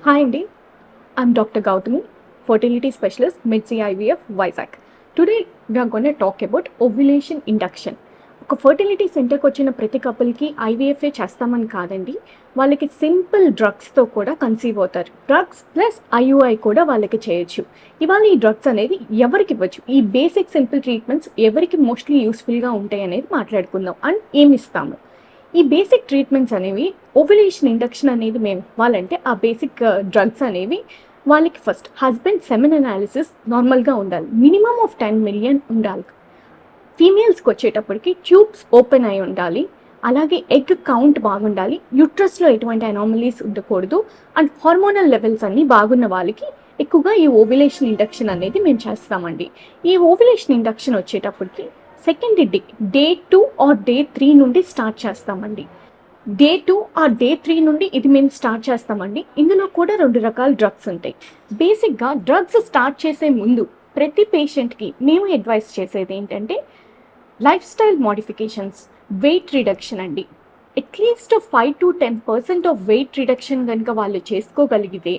Hi Andy, I'm Dr. Gautami, fertility specialist, MIDSI IVF, Vizag. Today we are going to talk about ovulation induction. ఒక fertility సెంటర్కి వచ్చిన ప్రతి కపుల్కి ఐవీఎఫ్ఏ చేస్తామని కాదండి, వాళ్ళకి సింపుల్ డ్రగ్స్తో కూడా కన్సీవ్ అవుతారు. డ్రగ్స్ ప్లస్ ఐయుఐ కూడా వాళ్ళకి చేయొచ్చు. ఇవాళ ఈ డ్రగ్స్ అనేది ఎవరికి ఇవ్వచ్చు, ఈ బేసిక్ సింపుల్ ట్రీట్మెంట్స్ ఎవరికి మోస్ట్లీ యూస్ఫుల్గా ఉంటాయి అనేది మాట్లాడుకుందాం. అండ్ ఏమి ఇస్తాము, ఈ బేసిక్ ట్రీట్మెంట్స్ అనేవి ఓవ్యులేషన్ ఇండక్షన్ అనేది మేము ఇవ్వాలంటే ఆ బేసిక్ డ్రగ్స్ అనేవి వాళ్ళకి ఫస్ట్ హస్బెండ్ సెమెన్ అనాలిసిస్ నార్మల్గా ఉండాలి, మినిమమ్ ఆఫ్ 10 మిలియన్ ఉండాలి. ఫీమేల్స్కి వచ్చేటప్పటికి ట్యూబ్స్ ఓపెన్ అయి ఉండాలి, అలాగే ఎగ్ కౌంట్ బాగుండాలి, యూట్రస్లో ఎటువంటి అనామలీస్ ఉండకూడదు, అండ్ హార్మోనల్ లెవెల్స్ అన్నీ బాగున్న వాళ్ళకి ఎక్కువగా ఈ ఓవ్యులేషన్ ఇండక్షన్ అనేది మేము చేస్తామండి. ఈ ఓవ్యులేషన్ ఇండక్షన్ వచ్చేటప్పటికి సెకండ్ డే 2 ఆర్ డే 3 నుండి స్టార్ట్ చేస్తామండి. డే 2 ఆర్ డే 3 నుండి ఇది మేము స్టార్ట్ చేస్తామండి. ఇందులో కూడా 2 రకాల డ్రగ్స్ ఉంటాయి. బేసిక్గా డ్రగ్స్ స్టార్ట్ చేసే ముందు ప్రతి పేషెంట్కి మేము అడ్వైస్ చేసేది ఏంటంటే life style modifications, weight reduction అండి. అట్లీస్ట్ 5-10% ఆఫ్ వెయిట్ రిడక్షన్ కనుక వాళ్ళు చేసుకోగలిగితే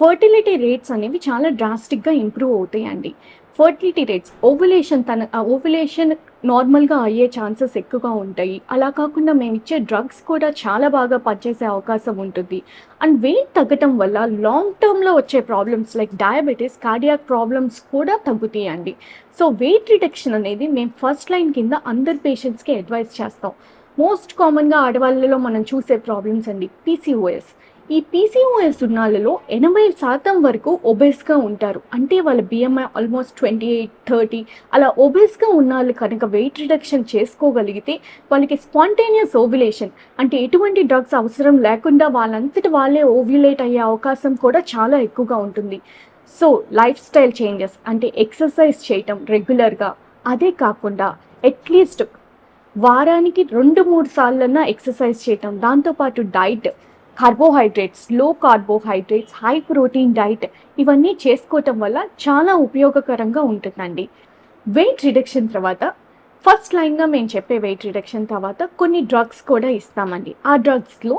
ఫర్టిలిటీ రేట్స్ అనేవి చాలా డ్రాస్టిక్గా ఇంప్రూవ్ అవుతాయండి. ఫర్టిలిటీ రేట్స్, ఓవ్యులేషన్ నార్మల్గా అయ్యే ఛాన్సెస్ ఎక్కువగా ఉంటాయి. అలా కాకుండా మేము ఇచ్చే డ్రగ్స్ కూడా చాలా బాగా పనిచేసే అవకాశం ఉంటుంది. అండ్ వెయిట్ తగ్గటం వల్ల లాంగ్ టర్మ్లో వచ్చే problems like diabetes, cardiac problems కూడా తగ్గుతాయండి. సో వెయిట్ రిడక్షన్ అనేది మేము ఫస్ట్ లైన్ కింద అందరి పేషెంట్స్కి అడ్వైస్ చేస్తాం. మోస్ట్ కామన్గా ఆడవాళ్ళలో మనం చూసే ప్రాబ్లమ్స్ అండి పీసీఓఎస్. ఈ పీసీఓఎస్ ఉన్నాళ్ళలో 80% వరకు ఒబేస్గా ఉంటారు. అంటే వాళ్ళ బిఎంఐ ఆల్మోస్ట్ 28-30 అలా ఒబేస్గా ఉన్నాళ్ళు కనుక వెయిట్ రిడక్షన్ చేసుకోగలిగితే వాళ్ళకి స్పాంటేనియస్ ఓవ్యులేషన్, అంటే ఎటువంటి డ్రగ్స్ అవసరం లేకుండా వాళ్ళంతటి వాళ్ళే ఓవ్యులేట్ అయ్యే అవకాశం కూడా చాలా ఎక్కువగా ఉంటుంది. సో లైఫ్ స్టైల్ చేంజెస్ అంటే ఎక్సర్సైజ్ చేయటం రెగ్యులర్గా, అదే కాకుండా అట్లీస్ట్ వారానికి 2-3 సార్లన్నా ఎక్సర్సైజ్ చేయటం, దాంతోపాటు డైట్, కార్బోహైడ్రేట్స్, లో కార్బోహైడ్రేట్స్, హై ప్రోటీన్ డైట్ ఇవన్నీ చేసుకోవటం వల్ల చాలా ఉపయోగకరంగా ఉంటుందండి. వెయిట్ రిడక్షన్ తర్వాత ఫస్ట్ లైన్గా మేము చెప్పే వెయిట్ రిడక్షన్ తర్వాత కొన్ని డ్రగ్స్ కూడా ఇస్తామండి. ఆ డ్రగ్స్లో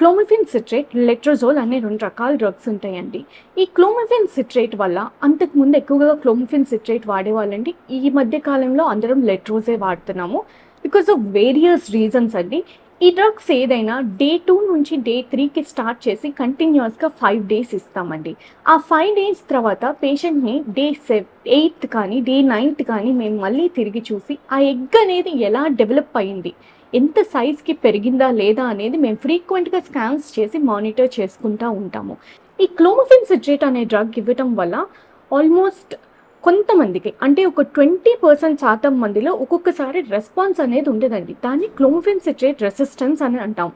క్లోమిఫెన్ సిట్రేట్, లెట్రోజోల్ అనే 2 రకాల డ్రగ్స్ ఉంటాయండి. ఈ క్లోమిఫెన్ సిట్రేట్ వల్ల అంతకుముందు ఎక్కువగా క్లోమిఫెన్ సిట్రేట్ వాడేవాళ్ళండి. ఈ మధ్య కాలంలో అందరం లెట్రోజే వాడుతున్నాము బికాస్ ఆఫ్ వేరియస్ రీజన్స్ అండి. ఈ డ్రగ్స్ ఏదైనా డే 2 నుంచి డే 3కి స్టార్ట్ చేసి కంటిన్యూస్గా 5 డేస్ ఇస్తామండి. ఆ 5 డేస్ తర్వాత పేషెంట్ని డే 8th కానీ డే 9th కానీ మేము మళ్ళీ తిరిగి చూసి ఆ ఎగ్ అనేది ఎలా డెవలప్ అయింది, ఎంత సైజ్కి పెరిగిందా లేదా అనేది మేము ఫ్రీక్వెంట్గా స్కాన్స్ చేసి మానిటర్ చేసుకుంటూ ఉంటాము. ఈ క్లోమిఫెన్ సిట్రేట్ అనే డ్రగ్ ఇవ్వటం వల్ల ఆల్మోస్ట్ కొంతమందికి అంటే ఒక 20% మందిలో ఒక్కొక్కసారి రెస్పాన్స్ అనేది ఉండదండి. దాన్ని క్లోమిఫెన్ సిట్రేట్ రెసిస్టెన్స్ అని అంటాం.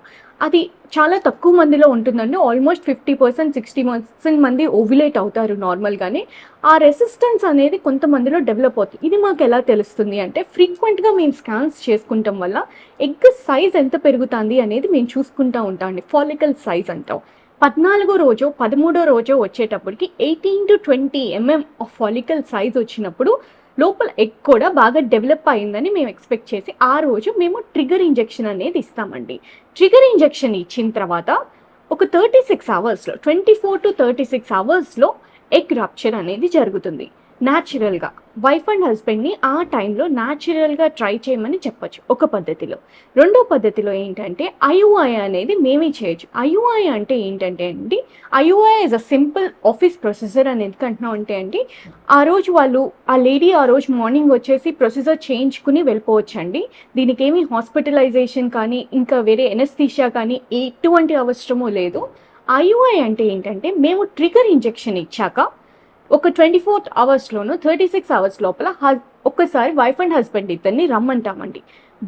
అది చాలా తక్కువ మందిలో ఉంటుందండి. ఆల్మోస్ట్ 50%, 60% మంది ఓవ్యులేట్ అవుతారు నార్మల్గానే. ఆ రెసిస్టెన్స్ అనేది కొంతమందిలో డెవలప్ అవుతుంది. ఇది మాకు ఎలా తెలుస్తుంది అంటే ఫ్రీక్వెంట్గా మేము స్కాన్స్ చేసుకుంటాం వల్ల ఎగ్ సైజ్ ఎంత పెరుగుతుంది అనేది మేము చూసుకుంటూ ఉంటాం అండి. ఫాలికల్ సైజ్ అంటాం. 14వ రోజు 13వ రోజు వచ్చేటప్పటికి 18-20 ఆఫ్ ఫాలికల్ సైజ్ వచ్చినప్పుడు లోపల ఎగ్ కూడా బాగా డెవలప్ అయిందని మేము ఎక్స్పెక్ట్ చేసి ఆ రోజు మేము ట్రిగర్ ఇంజెక్షన్ అనేది ఇస్తామండి. ట్రిగర్ ఇంజెక్షన్ ఇచ్చిన తర్వాత ఒక 36 అవర్స్లో 24-36 అవర్స్లో ఎగ్ రప్చర్ అనేది జరుగుతుంది. న్యాచురల్గా వైఫ్ అండ్ హస్బెండ్ని ఆ టైంలో న్యాచురల్గా ట్రై చేయమని చెప్పచ్చు ఒక పద్ధతిలో. రెండో పద్ధతిలో ఏంటంటే ఐయుఐ అనేది మేమే చేయొచ్చు. ఐయుఐ అంటే ఏంటంటే అండి, IUI is a simple office procedure అని ఎందుకంటున్నాం అంటే అండి, ఆ రోజు ఆ లేడీ ఆ రోజు మార్నింగ్ వచ్చేసి ప్రొసీజర్ చేయించుకుని వెళ్ళిపోవచ్చు అండి. దీనికి ఏమి హాస్పిటలైజేషన్ కానీ ఇంకా వేరే ఎనస్థీషియా కానీ ఎటువంటి అవసరమూ లేదు. ఐయుఐ అంటే ఏంటంటే మేము ట్రిగర్ ఇంజెక్షన్ ఇచ్చాక ఒక 24 అవర్స్లోనూ 36 అవర్స్ లోపల ఒక్కసారి వైఫ్ అండ్ హస్బెండ్ ఇద్దరిని రమ్మంటామండి.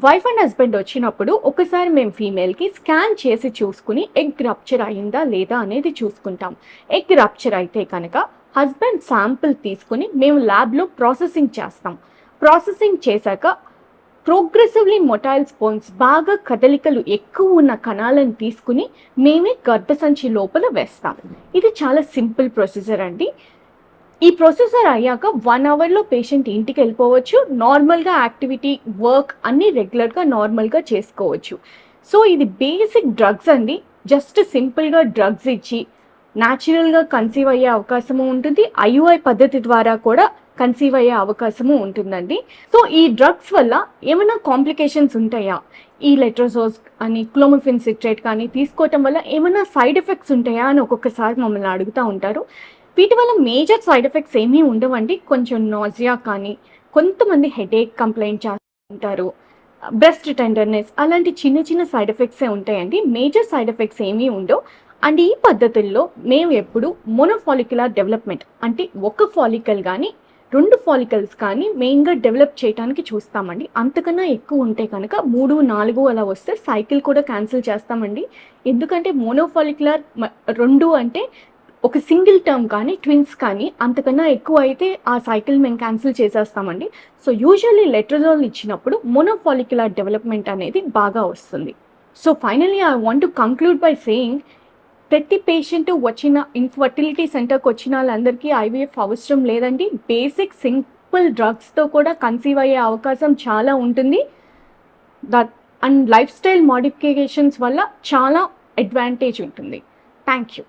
వైఫ్ అండ్ హస్బెండ్ వచ్చినప్పుడు ఒకసారి మేము ఫీమేల్కి స్కాన్ చేసి చూసుకుని ఎగ్ రప్చర్ అయిందా లేదా అనేది చూసుకుంటాం. ఎగ్ రప్చర్ అయితే కనుక హస్బెండ్ శాంపిల్ తీసుకుని మేము ల్యాబ్లో ప్రాసెసింగ్ చేస్తాం. ప్రాసెసింగ్ చేశాక ప్రోగ్రెసివ్లీ మొటైల్ స్పోన్స్, బాగా కదలికలు ఎక్కువ ఉన్న కణాలను తీసుకుని మేమే గర్భసంచి లోపల వేస్తాం. ఇది చాలా సింపుల్ ప్రొసీజర్ అండి. ఈ ప్రొసీజర్ అయ్యాక 1 అవర్లో పేషెంట్ ఇంటికి వెళ్ళిపోవచ్చు. నార్మల్గా యాక్టివిటీ, వర్క్ అన్నీ రెగ్యులర్గా నార్మల్గా చేసుకోవచ్చు. సో ఇది బేసిక్ డ్రగ్స్ అండి. జస్ట్ సింపుల్గా డ్రగ్స్ ఇచ్చి న్యాచురల్గా కన్సీవ్ అయ్యే అవకాశము ఉంటుంది. ఐయుఐ పద్ధతి ద్వారా కూడా కన్సీవ్ అయ్యే అవకాశము ఉంటుందండి. సో ఈ డ్రగ్స్ వల్ల ఏమైనా కాంప్లికేషన్స్ ఉంటాయా, ఈ లెట్రోజోస్ అని క్లోమిఫెన్ సిట్రేట్ కానీ తీసుకోవటం వల్ల ఏమైనా సైడ్ ఎఫెక్ట్స్ ఉంటాయా అని ఒక్కొక్కసారి మమ్మల్ని అడుగుతూ ఉంటారు. వీటి వల్ల మేజర్ సైడ్ ఎఫెక్ట్స్ ఏమీ ఉండవండి. కొంచెం నాజియా కానీ, కొంతమంది హెడేక్ కంప్లైంట్ చేస్తుంటారు, బ్రెస్ట్ టెండర్నెస్, అలాంటి చిన్న చిన్న సైడ్ ఎఫెక్ట్సే ఉంటాయండి. మేజర్ సైడ్ ఎఫెక్ట్స్ ఏమీ ఉండవు. అండ్ ఈ పద్ధతుల్లో మేము ఎప్పుడు మోనోఫాలిక్యులర్ డెవలప్మెంట్ అంటే ఒక ఫాలికల్ కానీ 2 ఫాలికల్స్ కానీ మెయిన్గా డెవలప్ చేయడానికి చూస్తామండి. అంతకన్నా ఎక్కువ ఉంటే కనుక 3, 4 అలా వస్తే సైకిల్ కూడా క్యాన్సిల్ చేస్తామండి. ఎందుకంటే మోనోఫాలిక్యులర్ 2 అంటే ఒక సింగిల్ టర్మ్ కానీ ట్విన్స్ కానీ అంతకన్నా ఎక్కువ అయితే ఆ సైకిల్ మేము క్యాన్సిల్ చేసేస్తామండి. సో యూజువల్లీ లెట్రోజోల్ ఇచ్చినప్పుడు మోనోఫాలిక్యులర్ డెవలప్మెంట్ అనేది బాగా వస్తుంది. So finally I want to conclude by saying, ప్రతి పేషెంట్ వచ్చిన ఇన్ఫర్టిలిటీ సెంటర్కి వచ్చిన వాళ్ళందరికీ ఐవీఎఫ్ అవసరం లేదండి. బేసిక్ సింపుల్ డ్రగ్స్తో కూడా కన్సీవ్ అయ్యే అవకాశం చాలా ఉంటుంది. అండ్ లైఫ్ స్టైల్ మోడిఫికేషన్స్ వల్ల చాలా అడ్వాంటేజ్ ఉంటుంది. Thank you.